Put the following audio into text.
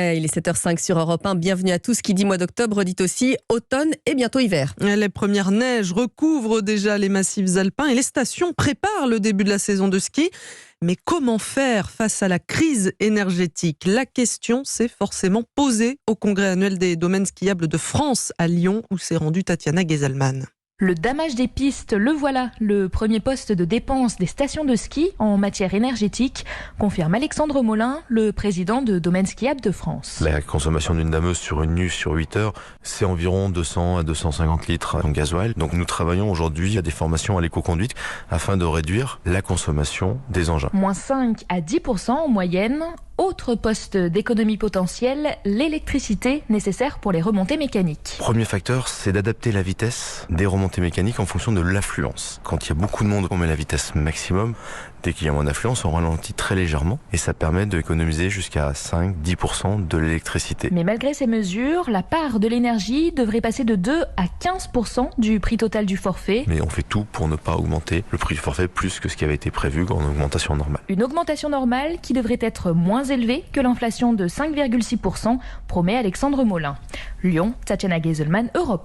Il est 7h05 sur Europe 1. Bienvenue à tous. Qui dit mois d'octobre dit aussi automne et bientôt hiver. Les premières neiges recouvrent déjà les massifs alpins et les stations préparent le début de la saison de ski. Mais comment faire face à la crise énergétique ? La question s'est forcément posée au congrès annuel des domaines skiables de France à Lyon où s'est rendue Tatiana Geselman. Le damage des pistes, le voilà, le premier poste de dépense des stations de ski en matière énergétique, confirme Alexandre Molin, le président de Domaines skiables de France. La consommation d'une dameuse sur une nue sur 8 heures, c'est environ 200 à 250 litres en gasoil. Donc nous travaillons aujourd'hui à des formations à l'éco-conduite afin de réduire la consommation des engins. Moins 5 à 10% en moyenne. Autre poste d'économie potentielle, l'électricité nécessaire pour les remontées mécaniques. Premier facteur, c'est d'adapter la vitesse des remontées mécaniques en fonction de l'affluence. Quand il y a beaucoup de monde, on met la vitesse maximum. Dès qu'il y a moins d'affluence, on ralentit très légèrement et ça permet d'économiser jusqu'à 5-10% de l'électricité. Mais malgré ces mesures, la part de l'énergie devrait passer de 2 à 15% du prix total du forfait. Mais on fait tout pour ne pas augmenter le prix du forfait plus que ce qui avait été prévu en augmentation normale. Une augmentation normale qui devrait être moins élevée que l'inflation de 5,6%, promet Alexandre Molin. Lyon, Tatiana Geselman, Europe 1.